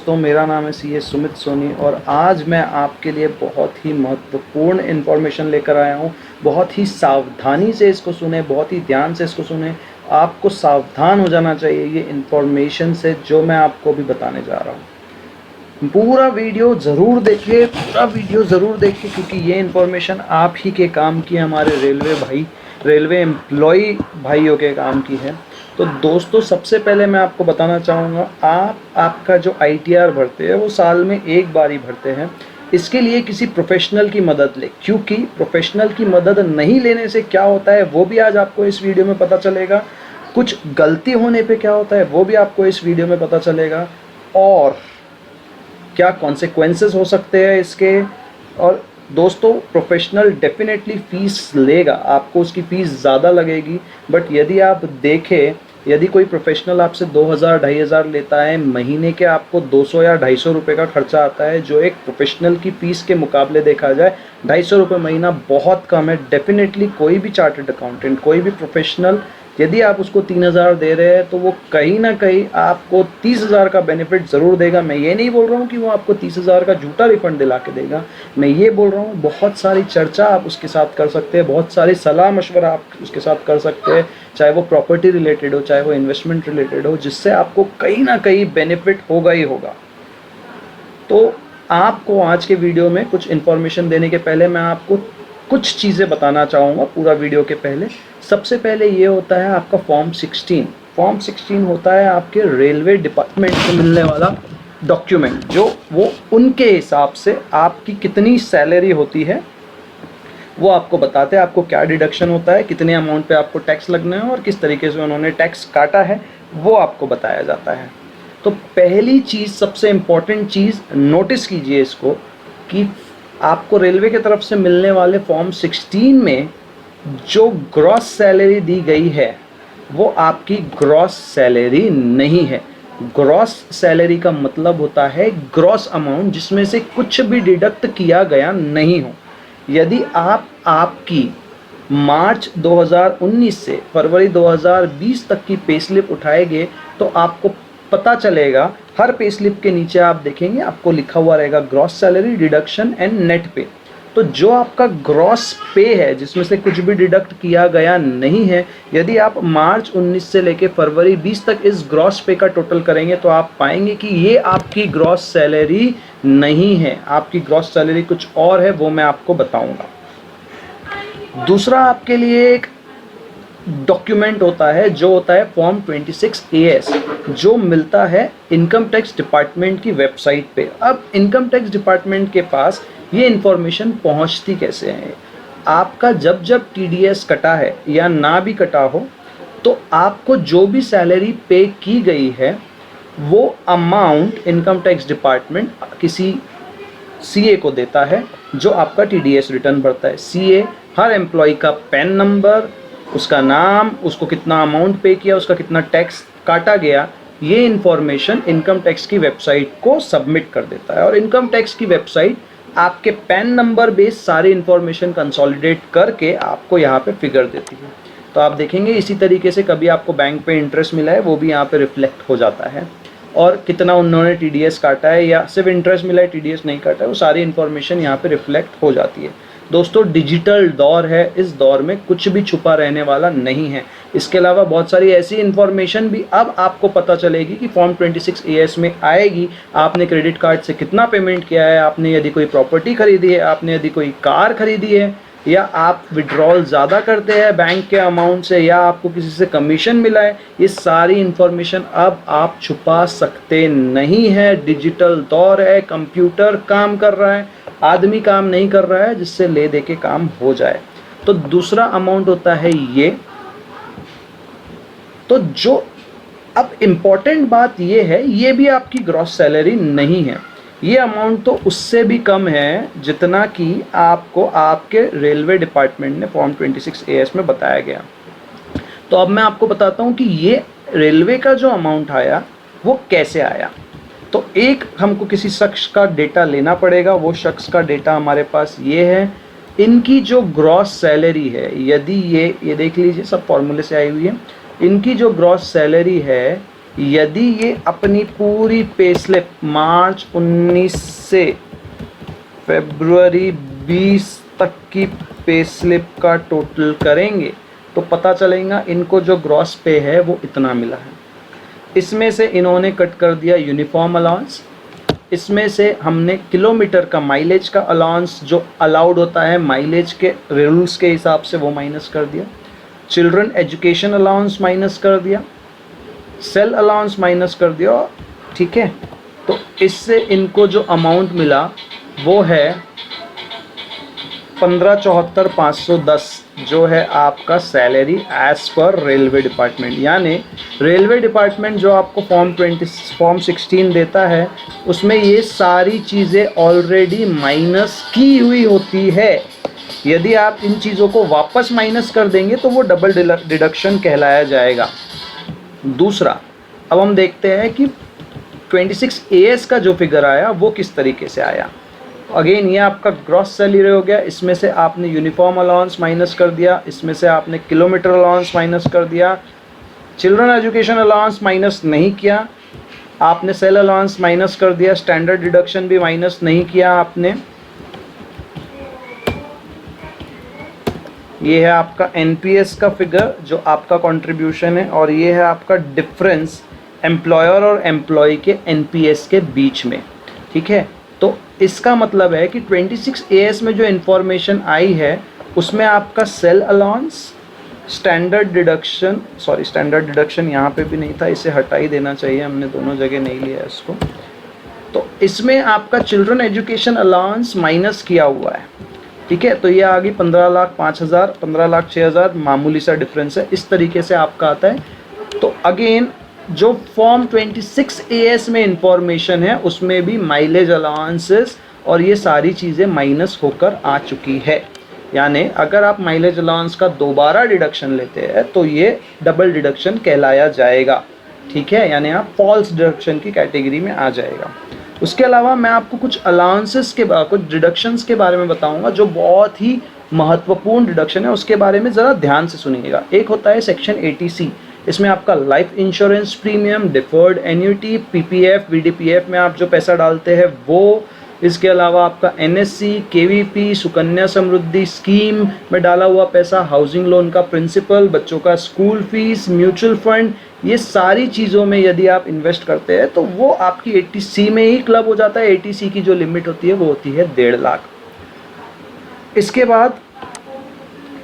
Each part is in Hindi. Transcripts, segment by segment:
दोस्तों, मेरा नाम है सीए सुमित सोनी और आज मैं आपके लिए बहुत ही महत्वपूर्ण इन्फॉर्मेशन लेकर आया हूँ। बहुत ही सावधानी से इसको सुने, बहुत ही ध्यान से इसको सुने। आपको सावधान हो जाना चाहिए ये इन्फॉर्मेशन से जो मैं आपको भी बताने जा रहा हूँ। पूरा वीडियो ज़रूर देखिए, क्योंकि ये इन्फॉर्मेशन आप ही के काम की है, हमारे रेलवे एम्प्लॉई भाइयों के काम की है। तो दोस्तों, सबसे पहले मैं आपको बताना चाहूँगा, आपका जो ITR भरते हैं वो साल में एक बार ही भरते हैं। इसके लिए किसी प्रोफेशनल की मदद लें, क्योंकि प्रोफेशनल की मदद नहीं लेने से क्या होता है वो भी आज आपको इस वीडियो में पता चलेगा। कुछ गलती होने पे क्या होता है वो भी आपको इस वीडियो में पता चलेगा, और क्या कॉन्सिक्वेंसेस हो सकते हैं इसके। और दोस्तों, प्रोफेशनल डेफिनेटली फ़ीस लेगा, आपको उसकी फ़ीस ज़्यादा लगेगी। बट यदि आप देखें, यदि कोई प्रोफेशनल आपसे 2000 2500 लेता है, महीने के आपको 200 या 250 रुपये का खर्चा आता है, जो एक प्रोफेशनल की फ़ीस के मुकाबले देखा जाए 250 रुपये महीना बहुत कम है। डेफिनेटली कोई भी चार्टर्ड अकाउंटेंट, कोई भी प्रोफेशनल, यदि आप उसको 3000 दे रहे हैं तो वो कहीं ना कहीं आपको 30,000 का बेनिफिट ज़रूर देगा। मैं ये नहीं बोल रहा हूँ कि वो आपको 30,000 का झूठा रिफंड दिला के देगा। मैं ये बोल रहा हूँ, बहुत सारी चर्चा आप उसके साथ कर सकते हैं, बहुत सारी सलाह मशवरा आप उसके साथ कर सकते हैं, चाहे वो प्रॉपर्टी रिलेटेड हो, चाहे वो इन्वेस्टमेंट रिलेटेड हो, जिससे आपको कहीं ना कहीं बेनिफिट होगा ही होगा। तो आपको आज के वीडियो में कुछ इन्फॉर्मेशन देने के पहले मैं आपको कुछ चीज़ें बताना चाहूँगा पूरा वीडियो के पहले। सबसे पहले ये होता है आपका फॉर्म 16। फॉर्म 16 होता है आपके रेलवे डिपार्टमेंट से मिलने वाला डॉक्यूमेंट, जो वो उनके हिसाब से आपकी कितनी सैलरी होती है वो आपको बताते हैं। आपको क्या डिडक्शन होता है, कितने अमाउंट पे आपको टैक्स लगना है और किस तरीके से उन्होंने टैक्स काटा है, वो आपको बताया जाता है। तो पहली चीज़, सबसे इम्पॉर्टेंट चीज़, नोटिस कीजिए इसको, कि आपको रेलवे की तरफ से मिलने वाले फॉर्म 16 में जो ग्रॉस सैलरी दी गई है वो आपकी ग्रॉस सैलरी नहीं है। ग्रॉस सैलरी का मतलब होता है ग्रॉस अमाउंट, जिसमें से कुछ भी डिडक्ट किया गया नहीं हो। यदि आप आपकी मार्च 2019 से फरवरी 2020 तक की पे स्लिप उठाएंगे तो आपको पता चलेगा, हर पे स्लिप के नीचे आप देखेंगे आपको लिखा हुआ रहेगा gross salary, deduction and net पे। तो जो आपका ग्रॉस पे है, जिसमें से कुछ भी डिडक्ट किया गया नहीं है, यदि आप मार्च 19 से लेके फरवरी 20 तक इस ग्रॉस पे का टोटल करेंगे तो आप पाएंगे कि ये आपकी ग्रॉस सैलरी नहीं है, आपकी ग्रॉस सैलरी कुछ और है, वो मैं आपको बताऊंगा। दूसरा आपके लिए एक डॉक्यूमेंट होता है, जो होता है फॉर्म 26 AS, जो मिलता है इनकम टैक्स डिपार्टमेंट की वेबसाइट पे। अब इनकम टैक्स डिपार्टमेंट के पास ये इन्फॉर्मेशन पहुंचती कैसे है? आपका जब TDS कटा है या ना भी कटा हो, तो आपको जो भी सैलरी पे की गई है वो अमाउंट इनकम टैक्स डिपार्टमेंट किसी CA को देता है, जो आपका TDS रिटर्न भरता है। CA हर एम्प्लॉय का पैन नंबर, उसका नाम, उसको कितना अमाउंट पे किया, उसका कितना टैक्स काटा गया, ये इन्फॉर्मेशन इनकम टैक्स की वेबसाइट को सबमिट कर देता है। और इनकम टैक्स की वेबसाइट आपके पैन नंबर बेस्ड सारी इन्फॉर्मेशन कंसोलिडेट करके आपको यहाँ पे फिगर देती है। तो आप देखेंगे इसी तरीके से कभी आपको बैंक पे इंटरेस्ट मिला है वो भी यहाँ पे रिफ्लेक्ट हो जाता है, और कितना उन्होंने TDS काटा है या सिर्फ इंटरेस्ट मिला है, TDS नहीं काटा है, वो सारी इन्फॉर्मेशन यहाँ पे रिफ्लेक्ट हो जाती है। दोस्तों, डिजिटल दौर है, इस दौर में कुछ भी छुपा रहने वाला नहीं है। इसके अलावा बहुत सारी ऐसी इन्फॉर्मेशन भी अब आपको पता चलेगी कि फॉर्म 26 AS में आएगी। आपने क्रेडिट कार्ड से कितना पेमेंट किया है, आपने यदि कोई प्रॉपर्टी खरीदी है, आपने यदि कोई कार खरीदी है, या आप विड्रॉल ज़्यादा करते हैं बैंक के अमाउंट से, या आपको किसी से कमीशन मिला है, ये सारी इन्फॉर्मेशन अब आप छुपा सकते नहीं है। डिजिटल दौर है, कंप्यूटर काम कर रहा है, आदमी काम नहीं कर रहा है जिससे ले दे के काम हो जाए। तो दूसरा अमाउंट होता है ये। तो जो अब इम्पॉर्टेंट बात ये है, ये भी आपकी ग्रॉस सैलरी नहीं है। ये अमाउंट तो उससे भी कम है जितना कि आपको आपके रेलवे डिपार्टमेंट ने फॉर्म 26 AS में बताया गया। तो अब मैं आपको बताता हूँ कि ये रेलवे का जो अमाउंट आया वो कैसे आया। तो एक, हमको किसी शख्स का डेटा लेना पड़ेगा, वो शख्स का डेटा हमारे पास ये है। इनकी जो ग्रॉस सैलरी है, यदि ये देख लीजिए, सब फॉर्मूले से आई हुई है। इनकी जो ग्रॉस सैलरी है यदि ये अपनी पूरी पे स्लिप मार्च 19 से फरवरी 20 तक की पे स्लिप का टोटल करेंगे तो पता चलेगा इनको जो ग्रॉस पे है वो इतना मिला है। इसमें से इन्होंने कट कर दिया यूनिफॉर्म अलाउंस, इसमें से हमने किलोमीटर का माइलेज का अलाउंस जो अलाउड होता है माइलेज के रूल्स के हिसाब से वो माइनस कर दिया, चिल्ड्रन एजुकेशन अलाउंस माइनस कर दिया, सेल अलाउंस माइनस कर दिया। ठीक है, तो इससे इनको जो अमाउंट मिला वो है 15,74,510 जो है आपका salary as per railway department. यानी रेलवे डिपार्टमेंट जो आपको फॉर्म 16 देता है उसमें ये सारी चीज़ें ऑलरेडी माइनस की हुई होती है। यदि आप इन चीज़ों को वापस माइनस कर देंगे तो वो डबल डिडक्शन कहलाया जाएगा। दूसरा, अब हम देखते हैं कि 26 AS का जो फिगर आया वो किस तरीके से आया। अगेन ये आपका ग्रॉस सैलरी हो गया, इसमें से आपने यूनिफॉर्म अलाउंस माइनस कर दिया, इसमें से आपने किलोमीटर अलाउंस माइनस कर दिया, चिल्ड्रन एजुकेशन अलाउंस माइनस नहीं किया आपने, सेल अलाउंस माइनस कर दिया, स्टैंडर्ड डिडक्शन भी माइनस नहीं किया आपने। ये है आपका NPS का फिगर जो आपका कंट्रीब्यूशन है, और ये है आपका डिफरेंस एम्प्लॉयर और एम्प्लॉय के NPS के बीच में। ठीक है, तो इसका मतलब है कि 26 AS में जो इन्फॉर्मेशन आई है उसमें आपका सेल अलाउंस, स्टैंडर्ड डिडक्शन यहाँ पे भी नहीं था, इसे हटा ही देना चाहिए, हमने दोनों जगह नहीं लिया है इसको। तो इसमें आपका चिल्ड्रन एजुकेशन अलाउंस माइनस किया हुआ है। ठीक है, तो ये आ गई 15,05,000, 15,06,000, मामूली सा डिफरेंस है, इस तरीके से आपका आता है। तो अगेन जो फॉर्म 26 AS में इंफॉर्मेशन है उसमें भी माइलेज अलाउंसेस और ये सारी चीज़ें माइनस होकर आ चुकी है। यानी अगर आप माइलेज अलाउंस का दोबारा डिडक्शन लेते हैं तो ये डबल डिडक्शन कहलाया जाएगा। ठीक है, यानी आप फॉल्स डिडक्शन की कैटेगरी में आ जाएगा। उसके अलावा मैं आपको कुछ अलाउंसेस के कुछ डिडक्शंस के बारे में बताऊंगा जो बहुत ही महत्वपूर्ण डिडक्शन है, उसके बारे में ज़रा ध्यान से सुनिएगा। एक होता है सेक्शन 80C, इसमें आपका life insurance premium, deferred annuity, PPF, VDPF में आप जो पैसा डालते हैं वो, इसके अलावा आपका NSC, KVP, Sukanya Samriddhi scheme में डाला हुआ पैसा, हाउसिंग लोन का प्रिंसिपल, बच्चों का स्कूल फीस, म्यूचुअल फंड, ये सारी चीज़ों में यदि आप इन्वेस्ट करते हैं तो वो आपकी 80C में ही क्लब हो जाता है। 80C की जो लिमिट होती है वो होती है 1.5 लाख। इसके बाद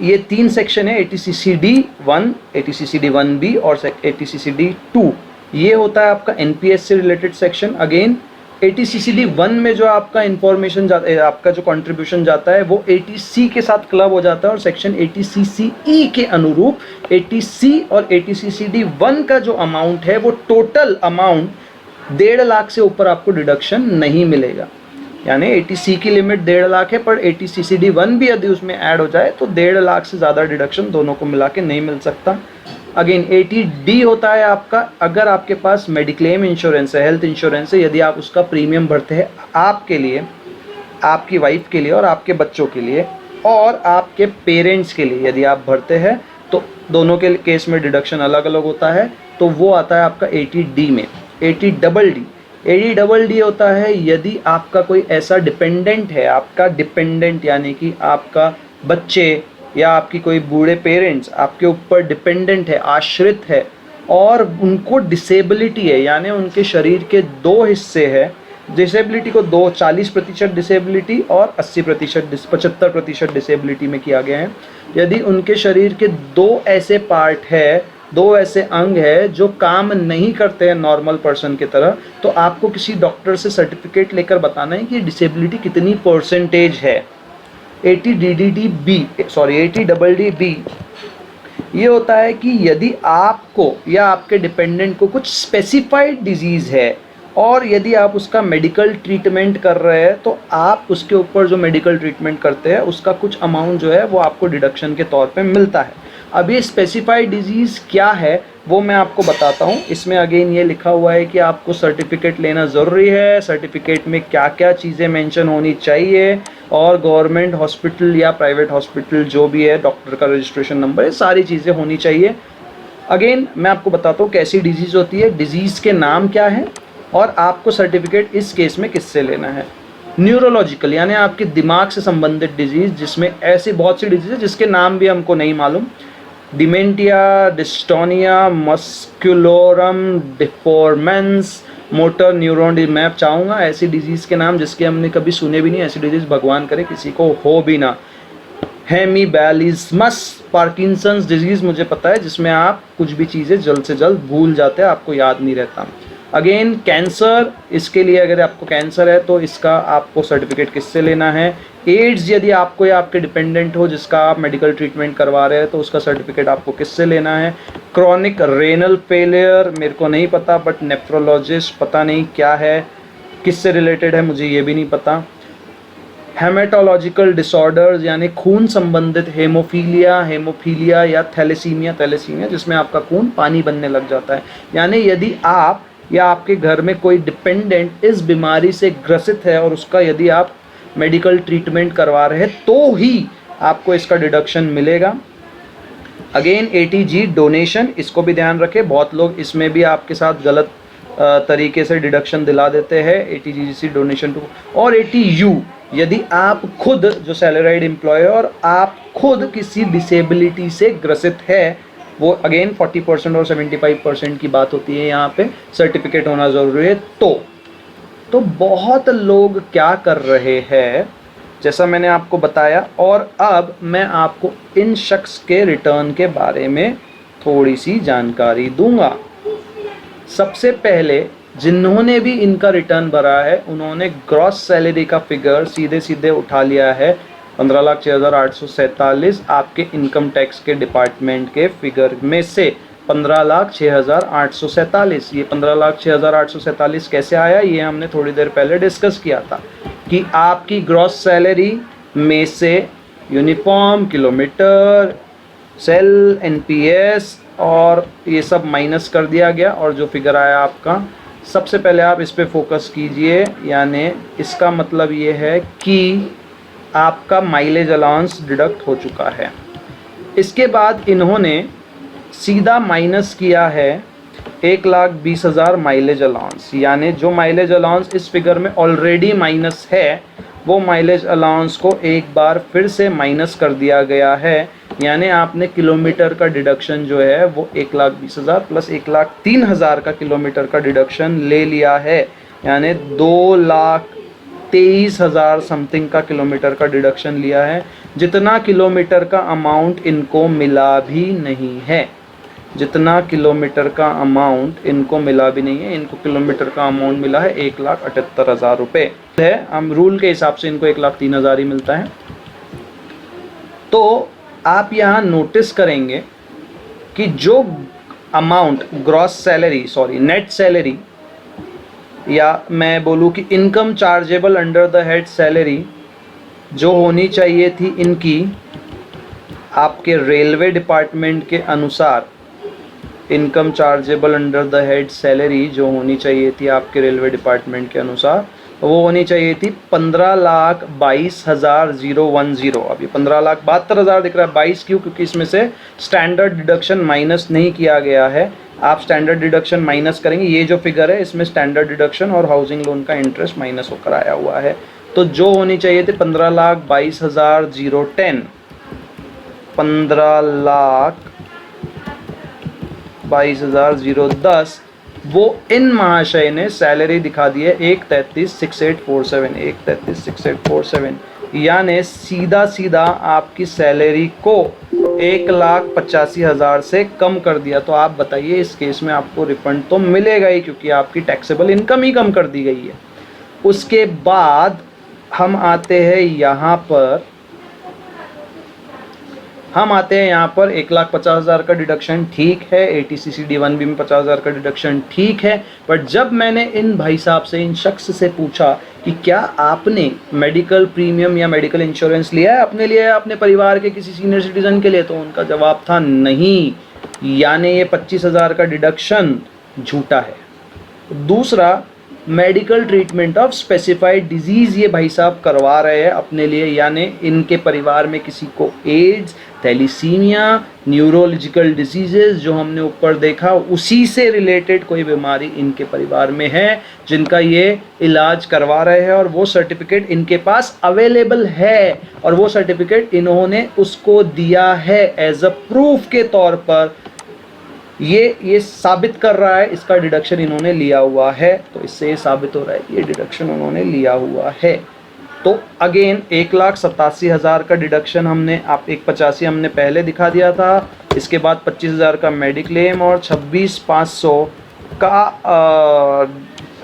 ये 3 सेक्शन है, ATCCD1, ATCCD1B और ATCCD2। ये होता है आपका NPS से रिलेटेड सेक्शन। अगेन ATCCD1 में जो आपका इंफॉर्मेशन जाता है, आपका जो कंट्रीब्यूशन जाता है वो 80C के साथ क्लब हो जाता है, और सेक्शन ATCCE के अनुरूप 80C और ATCCD1 का जो अमाउंट है वो टोटल अमाउंट 1.5 लाख से ऊपर आपको डिडक्शन नहीं मिलेगा। यानी 80C की लिमिट 1.5 लाख है, पर ATCCD1 भी यदि उसमें ऐड हो जाए तो 1.5 लाख से ज़्यादा डिडक्शन दोनों को मिला के नहीं मिल सकता। अगेन 80D होता है आपका, अगर आपके पास मेडिक्लेम इंश्योरेंस है, हेल्थ इंश्योरेंस है, यदि आप उसका प्रीमियम भरते हैं आपके लिए, आपकी वाइफ के लिए और आपके बच्चों के लिए और आपके पेरेंट्स के लिए यदि आप भरते हैं तो दोनों के केस में डिडक्शन अलग अलग होता है, तो वो आता है आपका 80D में। 80DD होता है यदि आपका कोई ऐसा डिपेंडेंट है, आपका डिपेंडेंट यानी कि आपका बच्चे या आपकी कोई बूढ़े पेरेंट्स आपके ऊपर डिपेंडेंट है, आश्रित है, और उनको डिसेबिलिटी है, यानी उनके शरीर के 2 हिस्से हैं, डिसेबिलिटी को 40% डिसेबिलिटी और 75% डिसेबिलिटी में किया गया है। यदि उनके शरीर के 2 ऐसे पार्ट है, 2 ऐसे अंग है जो काम नहीं करते हैं नॉर्मल पर्सन की तरह, तो आपको किसी डॉक्टर से सर्टिफिकेट लेकर बताना है कि डिसेबिलिटी कितनी परसेंटेज है। 80DDB ये होता है कि यदि आपको या आपके डिपेंडेंट को कुछ स्पेसिफाइड डिजीज़ है और यदि आप उसका मेडिकल ट्रीटमेंट कर रहे हैं तो आप उसके ऊपर जो मेडिकल ट्रीटमेंट करते हैं उसका कुछ अमाउंट जो है वो आपको डिडक्शन के तौर पे मिलता है। अब ये स्पेसिफाइड डिजीज़ क्या है वो मैं आपको बताता हूँ। इसमें अगेन ये लिखा हुआ है कि आपको सर्टिफिकेट लेना ज़रूरी है, सर्टिफिकेट में क्या क्या चीज़ें मेंशन होनी चाहिए, और गवर्नमेंट हॉस्पिटल या प्राइवेट हॉस्पिटल जो भी है, डॉक्टर का रजिस्ट्रेशन नंबर, ये सारी चीज़ें होनी चाहिए। अगेन मैं आपको बताता हूँ कैसी डिजीज़ होती है, डिजीज़ के नाम क्या है और आपको सर्टिफिकेट इस केस में किससे लेना है। न्यूरोलॉजिकल यानी आपके दिमाग से संबंधित डिजीज़, जिसमें ऐसी बहुत सी डिजीज़ है जिसके नाम भी हमको नहीं मालूम। Dementia, dystonia, musculorum deformans, motor neuron. मैं चाहूँगा ऐसी डिजीज़ के नाम जिसके हमने कभी सुने भी नहीं, ऐसी डिजीज़ भगवान करे किसी को हो भी ना। हेमीबैलिज्मस, पार्किंसंस डिजीज़ मुझे पता है, जिसमें आप कुछ भी चीज़ें जल्द से जल्द भूल जाते हैं, आपको याद नहीं रहता। अगेन कैंसर, इसके लिए अगर आपको कैंसर है तो इसका आपको सर्टिफिकेट किससे लेना है। एड्स, यदि आपको या आपके डिपेंडेंट हो जिसका आप मेडिकल ट्रीटमेंट करवा रहे हैं तो उसका सर्टिफिकेट आपको किससे लेना है। क्रॉनिक रेनल फेलियर, मेरे को नहीं पता, बट नेफ्रोलॉजिस्ट पता नहीं क्या है, किससे रिलेटेड है मुझे ये भी नहीं पता। हेमेटोलॉजिकल डिसऑर्डर्स यानी खून संबंधित, हेमोफीलिया या थैलेसीमिया जिसमें आपका खून पानी बनने लग जाता है। यानी यदि आप या आपके घर में कोई डिपेंडेंट इस बीमारी से ग्रसित है और उसका यदि आप मेडिकल ट्रीटमेंट करवा रहे हैं तो ही आपको इसका डिडक्शन मिलेगा। अगेन ATG डोनेशन, इसको भी ध्यान रखें, बहुत लोग इसमें भी आपके साथ गलत तरीके से डिडक्शन दिला देते हैं। ATGC डोनेशन टू, और ATU यदि आप खुद जो सैलरीड एम्प्लॉय और आप खुद किसी डिसेबिलिटी से ग्रसित है, वो अगेन 40% और 75% की बात होती है, यहाँ पे सर्टिफिकेट होना ज़रूरी है। तो बहुत लोग क्या कर रहे हैं जैसा मैंने आपको बताया, और अब मैं आपको इन शख्स के रिटर्न के बारे में थोड़ी सी जानकारी दूंगा। सबसे पहले जिन्होंने भी इनका रिटर्न भरा है उन्होंने ग्रॉस सैलरी का फिगर सीधे सीधे उठा लिया है 15,06,847 आपके इनकम टैक्स के डिपार्टमेंट के फिगर में से 15,06,847। ये 15,06,847 कैसे आया, ये हमने थोड़ी देर पहले डिस्कस किया था कि आपकी ग्रॉस सैलरी में से यूनिफॉर्म, किलोमीटर, सेल, NPS और ये सब माइनस कर दिया गया, और जो फिगर आया आपका, सबसे पहले आप इस पे फोकस कीजिए। यानी इसका मतलब ये है कि आपका माइलेज अलाउंस डिडक्ट हो चुका है। इसके बाद इन्होंने सीधा माइनस किया है 1,20,000 माइलेज अलाउंस, यानी जो माइलेज अलाउंस इस फिगर में ऑलरेडी माइनस है वो माइलेज अलाउंस को एक बार फिर से माइनस कर दिया गया है। यानी आपने किलोमीटर का डिडक्शन जो है वो 1,20,000 प्लस 1,03,000 का किलोमीटर का डिडक्शन ले लिया है, यानी 2,23,000 समथिंग का किलोमीटर का डिडक्शन लिया है, जितना किलोमीटर का अमाउंट इनको मिला भी नहीं है। जितना किलोमीटर का अमाउंट इनको मिला भी नहीं है, इनको किलोमीटर का अमाउंट मिला है 1,78,000 रुपये है। हम रूल के हिसाब से इनको 1,03,000 ही मिलता है। तो आप यहाँ नोटिस करेंगे कि जो amount gross salary, net salary, या मैं बोलूँ कि income chargeable under the head salary जो होनी चाहिए थी इनकी, आपके रेलवे डिपार्टमेंट के अनुसार income chargeable under the head salary जो होनी चाहिए थी आपके रेलवे डिपार्टमेंट के अनुसार, वो होनी चाहिए थी 15,22,010। अब ये 15,72,000 दिख रहा है। 22 क्यों? क्योंकि इसमें से स्टैंडर्ड डिडक्शन माइनस नहीं किया गया है। आप स्टैंडर्ड डिडक्शन माइनस करेंगे, ये जो फिगर है इसमें स्टैंडर्ड डिडक्शन और हाउसिंग लोन का इंटरेस्ट माइनस होकर आया हुआ है। तो जो होनी चाहिए थी 15,22,010, 15,22,010, वो इन महाशय ने सैलरी दिखा दी है 1,33,6847, 1,33,6847, यानी सीधा सीधा आपकी सैलरी को 1,85,000 से कम कर दिया। तो आप बताइए इस केस में आपको रिफंड तो मिलेगा ही, क्योंकि आपकी टैक्सेबल इनकम ही कम कर दी गई है। उसके बाद हम आते हैं यहाँ पर, 1,50,000 का डिडक्शन ठीक है, ATCCD1B में 50,000 का डिडक्शन ठीक है। बट जब मैंने इन भाई साहब से, इन शख्स से पूछा कि क्या आपने मेडिकल प्रीमियम या मेडिकल इंश्योरेंस लिया है अपने लिए या अपने परिवार के किसी सीनियर सिटीजन के लिए, तो उनका जवाब था नहीं, यानी ये 25,000 का डिडक्शन झूठा है। दूसरा, medical treatment of specified disease ये भाई साहब करवा रहे हैं अपने लिए, यानी इनके परिवार में किसी को एड्स, थैलीसीमिया, न्यूरोलॉजिकल डिजीजेस जो हमने ऊपर देखा, उसी से रिलेटेड कोई बीमारी इनके परिवार में है जिनका ये इलाज करवा रहे हैं और वो सर्टिफिकेट इनके पास अवेलेबल है और वो सर्टिफिकेट इन्होंने उसको दिया है एज अ प्रूफ के तौर पर। ये साबित कर रहा है, इसका डिडक्शन इन्होंने लिया हुआ है, तो इससे ये साबित हो रहा है ये डिडक्शन उन्होंने लिया हुआ है। तो अगेन 1,87,000 का डिडक्शन हमने 1,85,000 हमने पहले दिखा दिया था, इसके बाद 25,000 का मेडिक्लेम और 26,500 का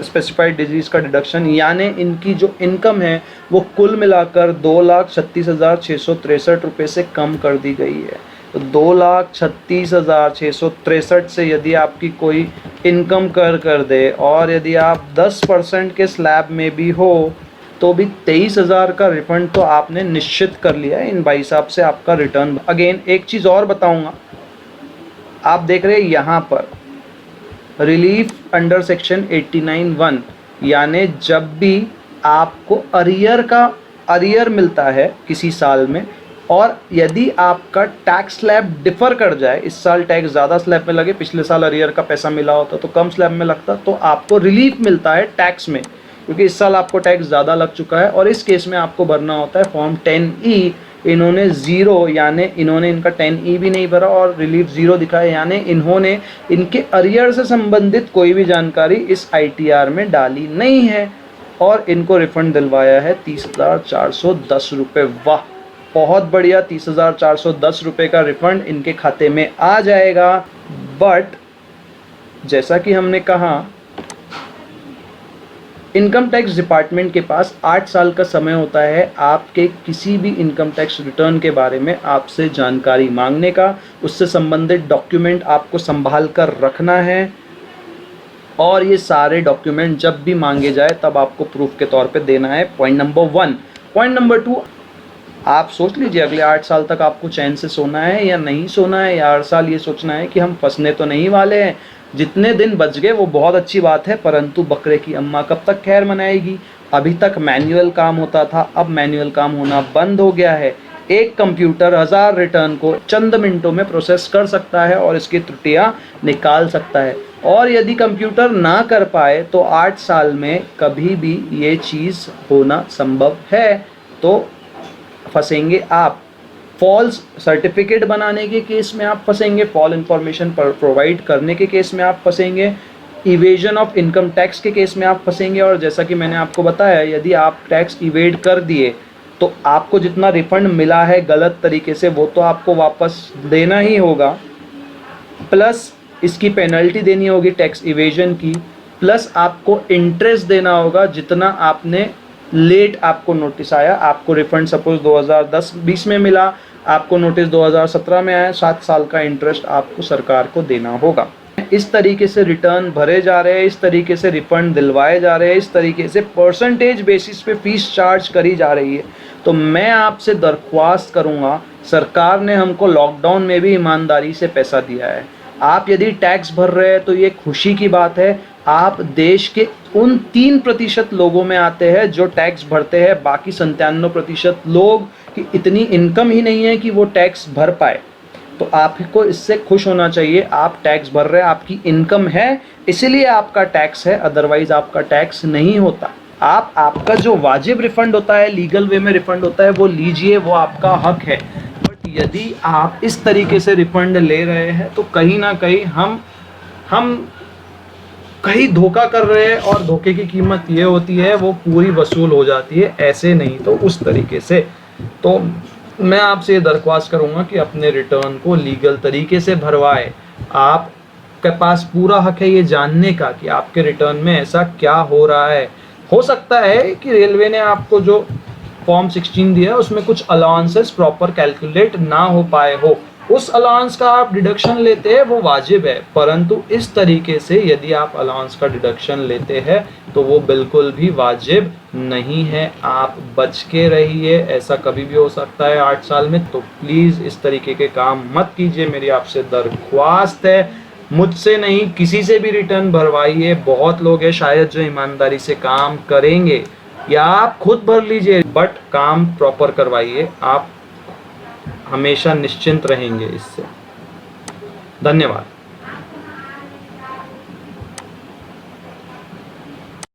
स्पेसिफाइड डिजीज़ का डिडक्शन, यानी इनकी जो इनकम है वो कुल मिलाकर 2,36,663 रुपये से कम कर दी गई है। तो 2,36,663 से यदि आपकी कोई इनकम कर दे और यदि आप 10% के स्लैब में भी हो तो भी 23,000 का रिफंड तो आपने निश्चित कर लिया है इन भाई साहब से आपका रिटर्न। अगेन एक चीज़ और बताऊंगा, आप देख रहे हैं यहाँ पर रिलीफ अंडर सेक्शन 89(1), यानी जब भी आपको अरियर मिलता है किसी साल में और यदि आपका टैक्स स्लैब डिफ़र कर जाए, इस साल टैक्स ज़्यादा स्लैब में लगे, पिछले साल अरियर का पैसा मिला होता तो कम स्लैब में लगता, तो आपको रिलीफ मिलता है टैक्स में, क्योंकि इस साल आपको टैक्स ज़्यादा लग चुका है और इस केस में आपको भरना होता है फॉर्म 10E। इन्होंने ज़ीरो, यानी इन्होंने इनका 10E भी नहीं भरा और रिलीफ ज़ीरो दिखाया, यानी इन्होंने इनके अरियर से संबंधित कोई भी जानकारी इस ITR में डाली नहीं है और इनको रिफंड दिलवाया है 30,410 रुपये। वाह, बहुत बढ़िया, 30,410 रुपये का रिफंड इनके खाते में आ जाएगा। बट जैसा कि हमने कहा, इनकम टैक्स डिपार्टमेंट के पास 8 साल का समय होता है आपके किसी भी इनकम टैक्स रिटर्न के बारे में आपसे जानकारी मांगने का, उससे संबंधित डॉक्यूमेंट आपको संभाल कर रखना है और ये सारे डॉक्यूमेंट जब भी मांगे जाए तब आपको प्रूफ के तौर पे देना है। Point number 1। पॉइंट नंबर 2, आप सोच लीजिए अगले 8 साल तक आपको चैन से सोना है या नहीं सोना है, या हर साल ये सोचना है कि हम फंसने तो नहीं वाले हैं। जितने दिन बच गए वो बहुत अच्छी बात है, परंतु बकरे की अम्मा कब तक खैर मनाएगी। अभी तक मैनुअल काम होता था, अब मैनुअल काम होना बंद हो गया है। एक कंप्यूटर 1000 रिटर्न को चंद मिनटों में प्रोसेस कर सकता है और इसकी त्रुटियां निकाल सकता है, और यदि कंप्यूटर ना कर पाए तो 8 साल में कभी भी ये चीज़ होना संभव है। तो फंसेंगे आप। फॉल्स सर्टिफिकेट बनाने के केस में आप फंसेंगे, फॉल इन्फॉर्मेशन प्रोवाइड करने के केस में आप फंसेंगे, इवेजन ऑफ इनकम टैक्स के केस में आप फंसेंगे, और जैसा कि मैंने आपको बताया यदि आप टैक्स इवेड कर दिए तो आपको जितना रिफंड मिला है गलत तरीके से वो तो आपको वापस देना ही होगा, प्लस इसकी पेनल्टी देनी होगी टैक्स इवेजन की, प्लस आपको इंटरेस्ट देना होगा जितना आपने लेट आपको नोटिस आया। आपको रिफंड सपोज 2010-20 में मिला, आपको नोटिस 2017 में आया, 7 साल का इंटरेस्ट आपको सरकार को देना होगा। इस तरीके से रिटर्न भरे जा रहे हैं, इस तरीके से रिफंड दिलवाए जा रहे हैं, इस तरीके से परसेंटेज बेसिस पे फीस चार्ज करी जा रही है। तो मैं आपसे दरख्वास्त करूँगा, सरकार ने हमको लॉकडाउन में भी ईमानदारी से पैसा दिया है, आप यदि टैक्स भर रहे हैं तो ये खुशी की बात है। आप देश के उन 3% लोगों में आते हैं जो टैक्स भरते हैं, बाकी 97% लोग की इतनी इनकम ही नहीं है कि वो टैक्स भर पाए। तो आपको इससे खुश होना चाहिए, आप टैक्स भर रहे हैं, आपकी इनकम है, इसलिए आपका टैक्स है, अदरवाइज आपका टैक्स नहीं होता। आपका जो वाजिब रिफंड होता है, लीगल वे में रिफंड होता है, वो लीजिए, वो आपका हक है। बट यदि आप इस तरीके से रिफंड ले रहे हैं तो कहीं ना कहीं हम कहीं धोखा कर रहे हैं, और धोखे की कीमत ये होती है वो पूरी वसूल हो जाती है, ऐसे नहीं तो उस तरीके से। तो मैं आपसे ये दरख्वास्त करूँगा कि अपने रिटर्न को लीगल तरीके से भरवाए। आपके पास पूरा हक है ये जानने का कि आपके रिटर्न में ऐसा क्या हो रहा है। हो सकता है कि रेलवे ने आपको जो फॉर्म 16 दिया है उसमें कुछ अलाउंसेस प्रॉपर कैलकुलेट ना हो पाए हो, उस अलाउंस का आप डिडक्शन लेते हैं वो वाजिब है, परंतु इस तरीके से यदि आप अलाउंस का डिडक्शन लेते हैं तो वो बिल्कुल भी वाजिब नहीं है। आप बच के रहिए, ऐसा कभी भी हो सकता है 8 साल में। तो प्लीज़ इस तरीके के काम मत कीजिए, मेरी आपसे दरख्वास्त है। मुझसे नहीं, किसी से भी रिटर्न भरवाइए, बहुत लोग हैं शायद जो ईमानदारी से काम करेंगे, या आप खुद भर लीजिए, बट काम प्रॉपर करवाइए। हमेशा निश्चिंत रहेंगे इससे। धन्यवाद।